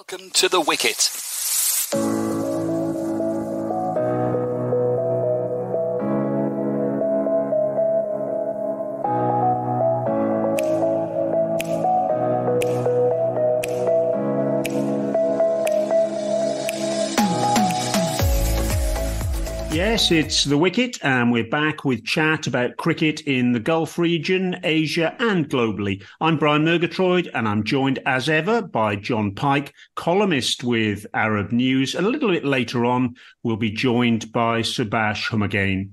Welcome to the Wicket. Yes, it's The Wicket, and we're back with chat about cricket in the Gulf region, Asia and globally. I'm Brian Murgatroyed, and I'm joined as ever by John Pike, columnist with Arab News. And a little bit later on, we'll be joined by Subas Humagain.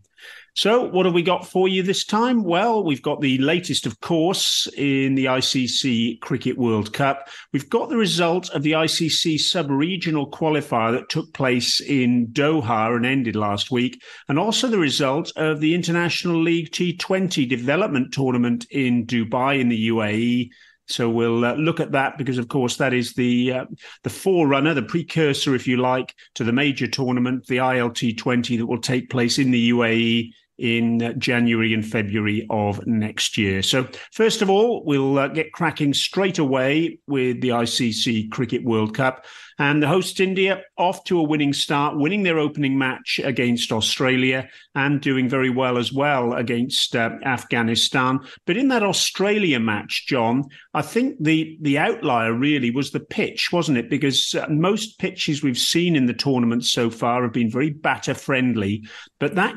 So what have we got for you this time? Well, we've got the latest, of course, in the ICC Cricket World Cup. We've got the result of the ICC sub-regional qualifier that took place in Doha and ended last week, and also the result of the International League T20 development tournament in Dubai in the UAE. So we'll look at that because, of course, that is the forerunner, the precursor, if you like, to the major tournament, the ILT20, that will take place in the UAE in January and February of next year. So first of all, we'll get cracking straight away with the ICC Cricket World Cup. And the hosts India off to a winning start, winning their opening match against Australia and doing very well as well against Afghanistan. But in that Australia match, John, I think the outlier really was the pitch, wasn't it? Because most pitches we've seen in the tournament so far have been very batter-friendly. But that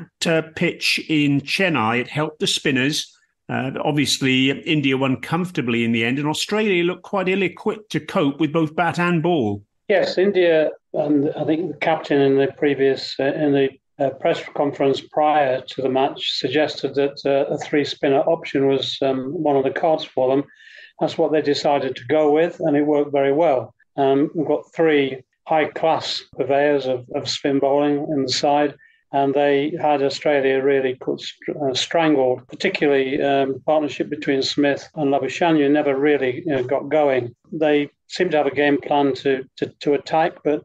pitch in Chennai, it helped the spinners. Obviously, India won comfortably in the end, and Australia looked quite ill-equipped to cope with both bat and ball. Yes, India, and I think the captain in the previous press conference prior to the match suggested that a three-spinner option was one of the cards for them. That's what they decided to go with, and it worked very well. We've got three high-class purveyors of spin bowling in the side, and they had Australia really strangled, particularly the partnership between Smith and Labuschagne never really got going. They seemed to have a game plan to attack, but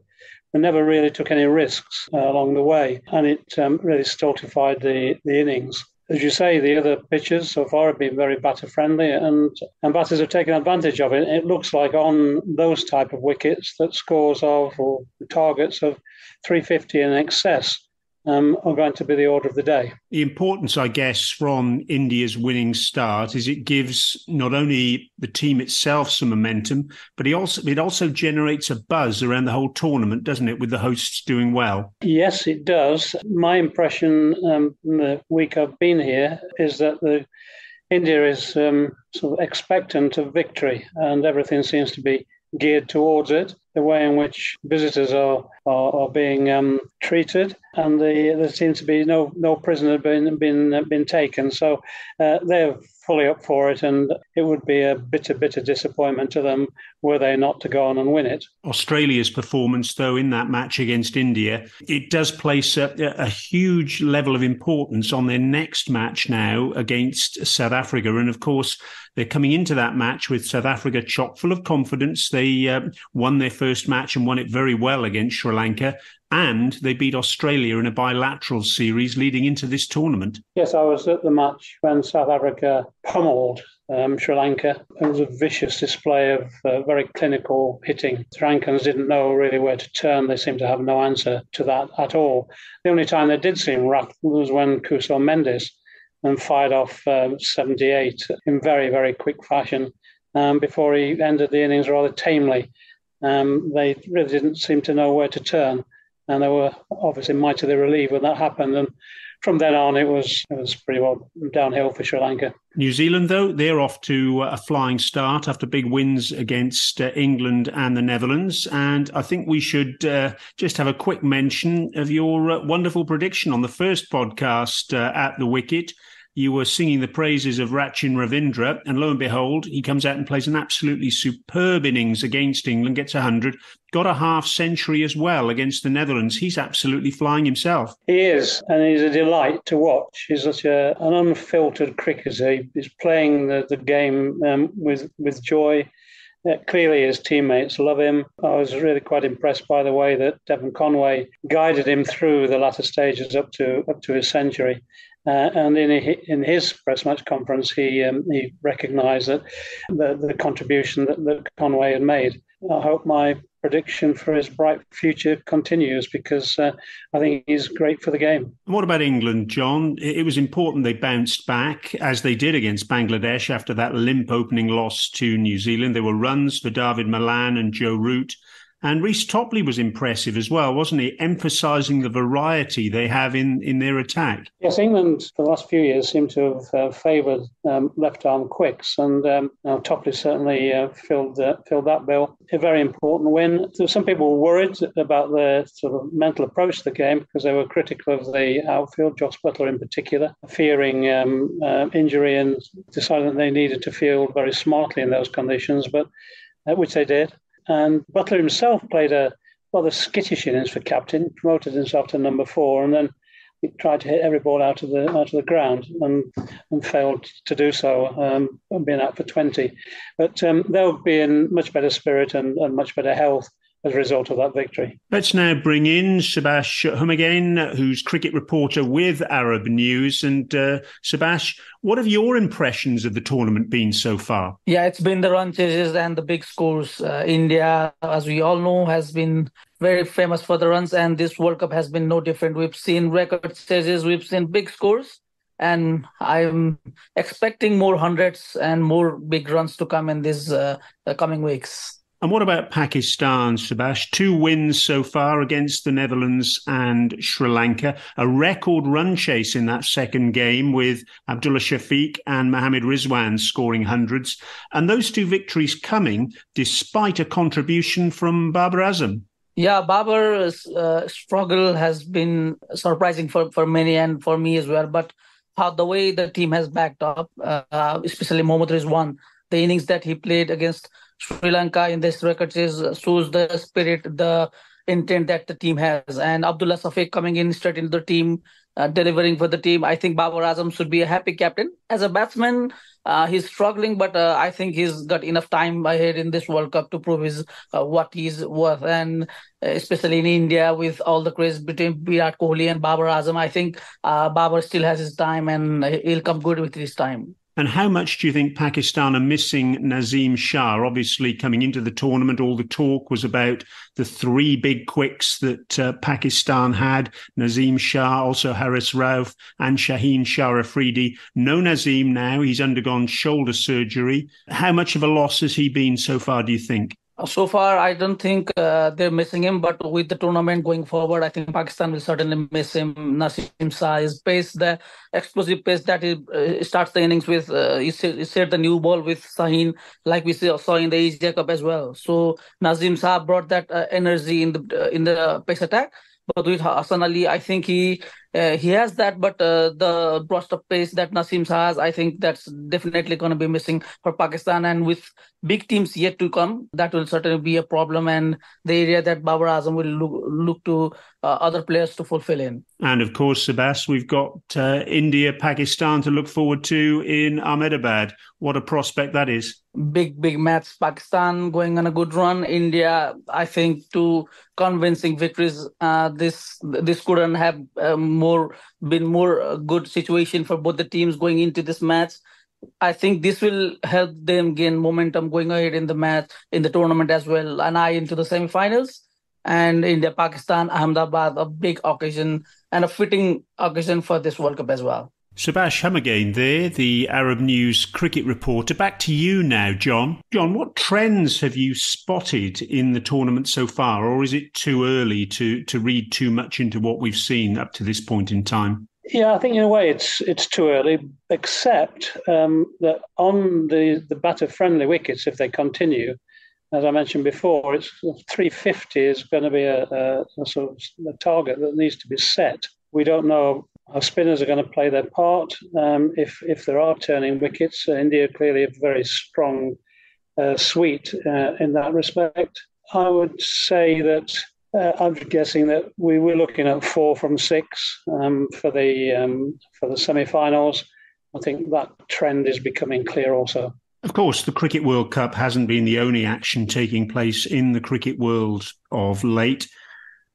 they never really took any risks along the way, and it really stultified the innings. As you say, the other pitches so far have been very batter-friendly, and batters have taken advantage of it. It looks like on those type of wickets that scores of or targets of 350 in excess are going to be the order of the day. The importance, I guess, from India's winning start is it gives not only the team itself some momentum, but it also generates a buzz around the whole tournament, doesn't it, with the hosts doing well? Yes, it does. My impression the week I've been here is that India is sort of expectant of victory, and everything seems to be geared towards it. The way in which visitors are being treated, and there seems to be no prisoner been taken. So they're fully up for it, and it would be a bitter disappointment to them were they not to go on and win it. Australia's performance, though, in that match against India, it does place a huge level of importance on their next match now against South Africa. And of course, they're coming into that match with South Africa chock full of confidence. They won their first match and won it very well against Sri Lanka. And they beat Australia in a bilateral series leading into this tournament. Yes, I was at the match when South Africa pummeled Sri Lanka. It was a vicious display of very clinical hitting. Sri Lankans didn't know really where to turn. They seemed to have no answer to that at all. The only time they did seem rattled was when Kusal Mendes fired off 78 in very, very quick fashion before he ended the innings rather tamely. They really didn't seem to know where to turn. And they were obviously mightily relieved when that happened. And from then on, it was pretty well downhill for Sri Lanka. New Zealand, though, they're off to a flying start after big wins against England and the Netherlands. And I think we should just have a quick mention of your wonderful prediction on the first podcast at The Wicket. You were singing the praises of Rachin Ravindra, and lo and behold, he comes out and plays an absolutely superb innings against England, gets 100, got a half century as well against the Netherlands. He's absolutely flying himself. He is, and he's a delight to watch. He's such an unfiltered cricketer. He's playing the game with joy. Clearly, his teammates love him. I was really quite impressed by the way that Devon Conway guided him through the latter stages up to his century. And in his press match conference, he recognised that the contribution that Conway had made. I hope my prediction for his bright future continues, because I think he's great for the game. What about England, John? It was important they bounced back, as they did against Bangladesh after that limp opening loss to New Zealand. There were runs for David Malan and Joe Root. And Reece Topley was impressive as well, wasn't he? Emphasising the variety they have in their attack. Yes, England for the last few years seem to have favoured left-arm quicks, and Topley certainly filled that bill. A very important win. Some people were worried about their sort of mental approach to the game, because they were critical of the outfield, Joss Butler in particular, fearing injury, and decided that they needed to field very smartly in those conditions, but which they did. And Butler himself played a rather skittish innings for captain, promoted himself to number 4, and then he tried to hit every ball out of the ground and failed to do so, being out for 20. But they'll be in much better spirit and much better health as a result of that victory. Let's now bring in Subas Humagain, who's cricket reporter with Arab News. And Subas, what have your impressions of the tournament been so far? Yeah, it's been the run chases and the big scores. India, as we all know, has been very famous for the runs, and this World Cup has been no different. We've seen record chases, we've seen big scores, and I'm expecting more hundreds and more big runs to come in these coming weeks. And what about Pakistan, Subas? 2 wins so far against the Netherlands and Sri Lanka. A record run chase in that second game with Abdullah Shafiq and Mohammad Rizwan scoring hundreds. And those 2 victories coming despite a contribution from Babar Azam. Yeah, Babar's struggle has been surprising for many and for me as well. But how the way the team has backed up, especially Mohammad Rizwan, the innings that he played against Sri Lanka in this record shows the spirit, the intent that the team has. And Abdullah Shafiq coming in straight into the team, delivering for the team. I think Babar Azam should be a happy captain. As a batsman, he's struggling, but I think he's got enough time ahead in this World Cup to prove what he's worth. And especially in India, with all the craze between Virat Kohli and Babar Azam, I think Babar still has his time, and he'll come good with his time. And how much do you think Pakistan are missing Nazim Shah? Obviously, coming into the tournament, all the talk was about the 3 big quicks that Pakistan had. Nazim Shah, also Haris Rauf and Shaheen Shah Afridi. No Nazim now. He's undergone shoulder surgery. How much of a loss has he been so far, do you think? So far, I don't think they're missing him, but with the tournament going forward, I think Pakistan will certainly miss him. Naseem Shah, his pace, the explosive pace that he starts the innings with, he set the new ball with Shaheen, like we saw in the Asia Cup as well. So Naseem Shah brought that energy in the pace attack. But with Hassan Ali, I think he has that, but the burst of pace that Naseem Shah has, I think that's definitely going to be missing for Pakistan. And with big teams yet to come, that will certainly be a problem, and the area that Babar Azam will look to other players to fulfill in. And of course, Subas, we've got India, Pakistan to look forward to in Ahmedabad. What a prospect that is. Big match. Pakistan going on a good run. India, I think, 2 convincing victories. This couldn't have been more good situation for both the teams going into this match. I think this will help them gain momentum going ahead in the match, in the tournament as well. An eye into the semi-finals. And India, Pakistan, Ahmedabad, a big occasion and a fitting occasion for this World Cup as well. Subas Humagain there, the Arab News cricket reporter. Back to you now, John. John, what trends have you spotted in the tournament so far, or is it too early to read too much into what we've seen up to this point in time? Yeah, I think in a way it's too early, except that on the batter-friendly wickets, if they continue, as I mentioned before, it's 350 is going to be a sort of a target that needs to be set. We don't know how spinners are going to play their part. If there are turning wickets, India clearly have a very strong suite in that respect. I would say that I'm guessing that we were looking at 4 from 6 for the semi-finals. I think that trend is becoming clear also. Of course, the Cricket World Cup hasn't been the only action taking place in the cricket world of late.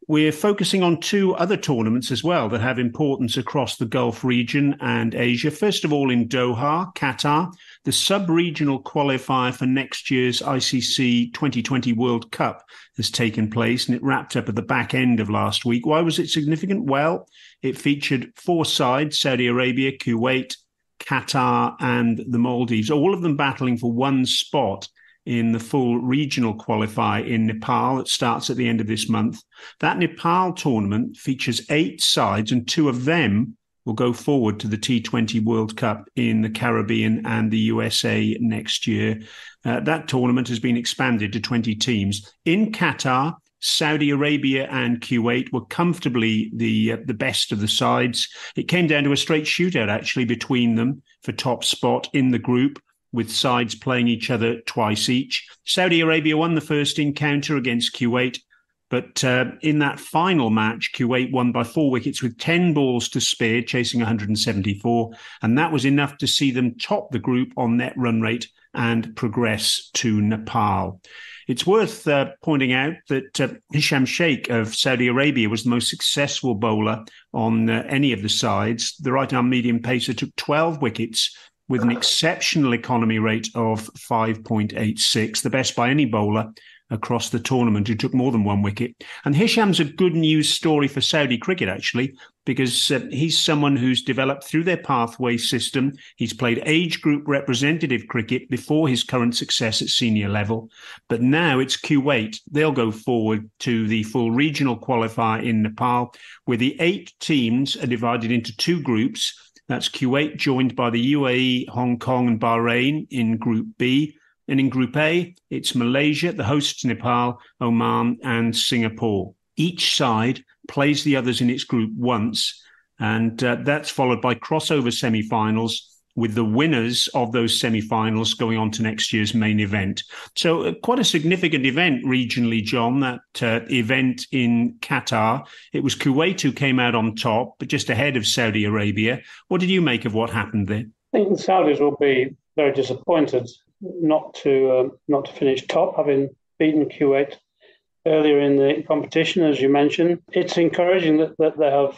We're focusing on two other tournaments as well that have importance across the Gulf region and Asia. First of all, in Doha, Qatar, the sub-regional qualifier for next year's ICC 2020 World Cup has taken place, and it wrapped up at the back end of last week. Why was it significant? Well, it featured four sides: Saudi Arabia, Kuwait, Qatar, and the Maldives, all of them battling for one spot in the full regional qualifier in Nepal. It starts at the end of this month. That Nepal tournament features 8 sides, and 2 of them will go forward to the T20 World Cup in the Caribbean and the USA next year. That tournament has been expanded to 20 teams. In Qatar, Saudi Arabia and Kuwait were comfortably the best of the sides. It came down to a straight shootout, actually, between them for top spot in the group, with sides playing each other twice each. Saudi Arabia won the first encounter against Kuwait, but in that final match, Kuwait won by 4 wickets with 10 balls to spare, chasing 174, and that was enough to see them top the group on net run rate and progress to Nepal. It's worth pointing out that Hisham Sheikh of Saudi Arabia was the most successful bowler on any of the sides. The right-arm medium pacer took 12 wickets with an exceptional economy rate of 5.86, the best by any bowler across the tournament, who took more than 1 wicket. And Hisham's a good news story for Saudi cricket, actually, because he's someone who's developed through their pathway system. He's played age group representative cricket before his current success at senior level. But now it's Kuwait. They'll go forward to the full regional qualifier in Nepal, where the 8 teams are divided into 2 groups. That's Kuwait, joined by the UAE, Hong Kong and Bahrain in Group B. And in Group A, it's Malaysia, the hosts Nepal, Oman and Singapore. Each side plays the others in its group once, and that's followed by crossover semi-finals, with the winners of those semi-finals going on to next year's main event. So quite a significant event regionally, John, that event in Qatar. It was Kuwait who came out on top, but just ahead of Saudi Arabia. What did you make of what happened there? I think the Saudis will be very disappointed not to finish top, having beaten Kuwait earlier in the competition, as you mentioned. It's encouraging that they have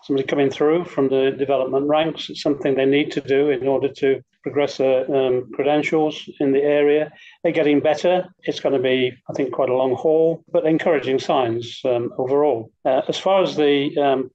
somebody coming through from the development ranks. It's something they need to do in order to progress their credentials in the area. They're getting better. It's going to be, I think, quite a long haul, but encouraging signs overall. As far as the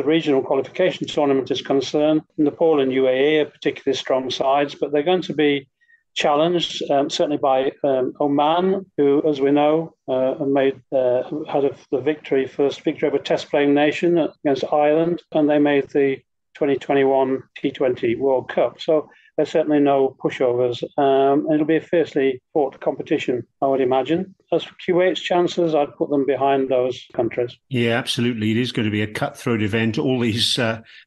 regional qualification tournament is concerned, Nepal and UAE are particularly strong sides, but they're going to be challenged certainly by Oman, who, as we know, had the first victory over Test playing nation against Ireland, and they made the 2021 T20 World Cup. So there's certainly no pushovers. It'll be a fiercely fought competition, I would imagine. As for Kuwait's chances, I'd put them behind those countries. Yeah, absolutely. It is going to be a cutthroat event. All these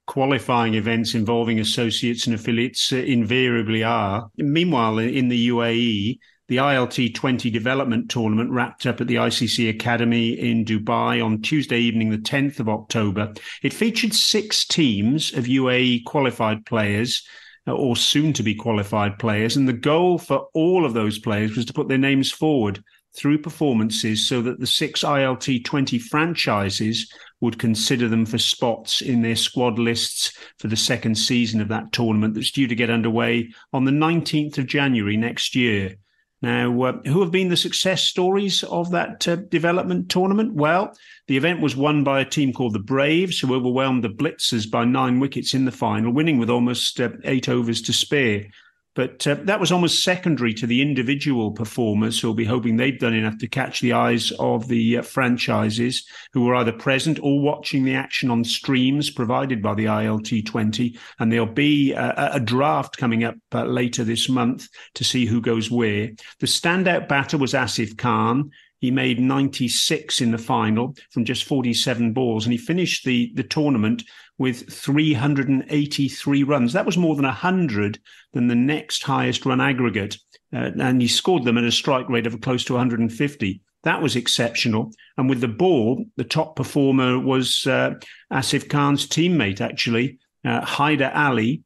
qualifying events involving associates and affiliates invariably are. Meanwhile, in the UAE, the ILT 20 development tournament wrapped up at the ICC Academy in Dubai on Tuesday evening, the 10th of October. It featured 6 teams of UAE qualified players, or soon-to-be qualified players, and the goal for all of those players was to put their names forward through performances so that the 6 ILT 20 franchises would consider them for spots in their squad lists for the second season of that tournament that's due to get underway on the 19th of January next year. Now, who have been the success stories of that development tournament? Well, the event was won by a team called the Braves, who overwhelmed the Blitzers by 9 wickets in the final, winning with almost 8 overs to spare. But that was almost secondary to the individual performers who will be hoping they've done enough to catch the eyes of the franchises who were either present or watching the action on streams provided by the ILT 20. And there'll be a draft coming up later this month to see who goes where. The standout batter was Asif Khan. He made 96 in the final from just 47 balls, and he finished the tournament with 383 runs. That was more than 100 than the next highest run aggregate, and he scored them at a strike rate of close to 150. That was exceptional. And with the ball, the top performer was Asif Khan's teammate, actually, Haider Ali,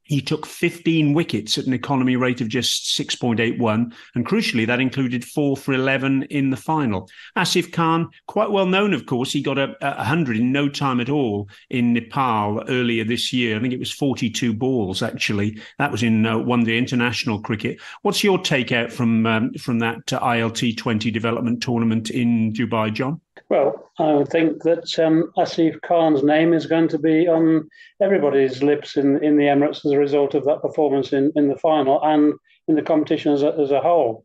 He took 15 wickets at an economy rate of just 6.81, and crucially, that included 4 for 11 in the final. Asif Khan, quite well known, of course, he got a 100 in no time at all in Nepal earlier this year. I think it was 42 balls, actually. That was in one-day international cricket. What's your takeout from that ILT 20 development tournament in Dubai, John? Well, I would think that Asif Khan's name is going to be on everybody's lips in the Emirates as a result of that performance in the final and in the competition as a whole.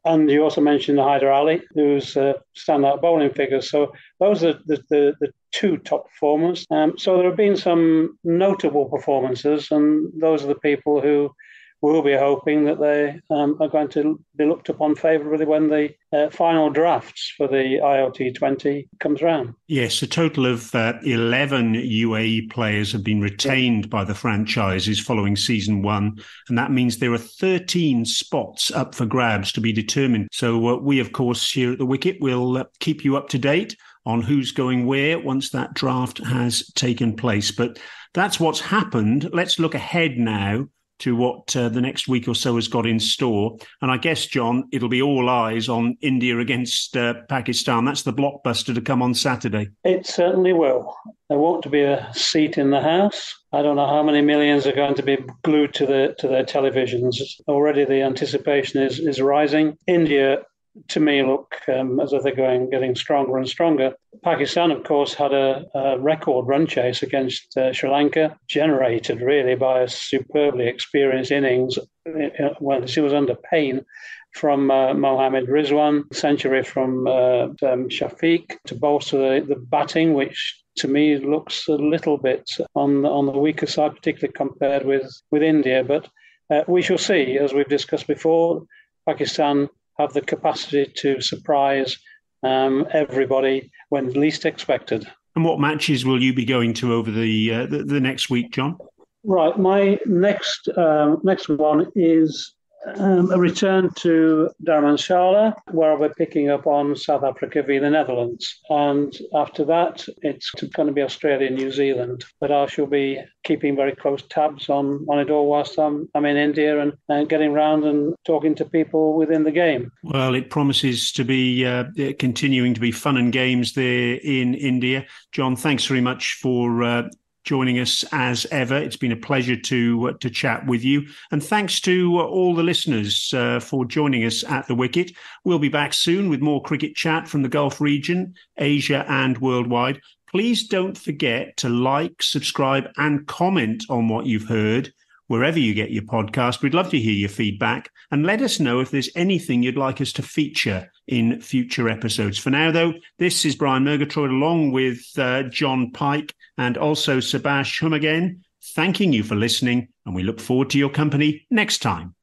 And you also mentioned Hyder Ali, who's standout bowling figures. So those are the two top performers. So there have been some notable performances, and those are the people who we'll be hoping that they are going to be looked upon favourably when the final drafts for the ILT 20 comes around. Yes, a total of 11 UAE players have been retained by the franchises following season one, and that means there are 13 spots up for grabs to be determined. So we, of course, here at the Wicket will keep you up to date on who's going where once that draft has taken place. But that's what's happened. Let's look ahead now to what the next week or so has got in store. And I guess, John, it'll be all eyes on India against Pakistan. That's the blockbuster to come on Saturday. It certainly will. There won't be a seat in the house. I don't know how many millions are going to be glued to their televisions. Already the anticipation is rising. India, to me, look as if they're getting stronger and stronger. Pakistan, of course, had a record run chase against Sri Lanka, generated really by a superbly experienced innings. Well, she was under pain from Mohammad Rizwan, century from Shafiq to bolster the batting, which to me looks a little bit on the weaker side, particularly compared with India. But we shall see, as we've discussed before. Pakistan have the capacity to surprise everybody when least expected. And what matches will you be going to over the next week, John? Right, my next one is a return to Dharamshala, where I'll be picking up on South Africa v the Netherlands. And after that, it's going to be Australia and New Zealand. But I shall be keeping very close tabs on it all whilst I'm in India and getting round and talking to people within the game. Well, it promises to be continuing to be fun and games there in India. John, thanks very much for joining us as ever. It's been a pleasure to chat with you. And thanks to all the listeners for joining us at the Wicket. We'll be back soon with more cricket chat from the Gulf region, Asia and worldwide. Please don't forget to like, subscribe and comment on what you've heard wherever you get your podcast. We'd love to hear your feedback and let us know if there's anything you'd like us to feature in future episodes. For now, though, this is Brian Murgatroyed along with John Pike and also Subas Humagain, thanking you for listening, and we look forward to your company next time.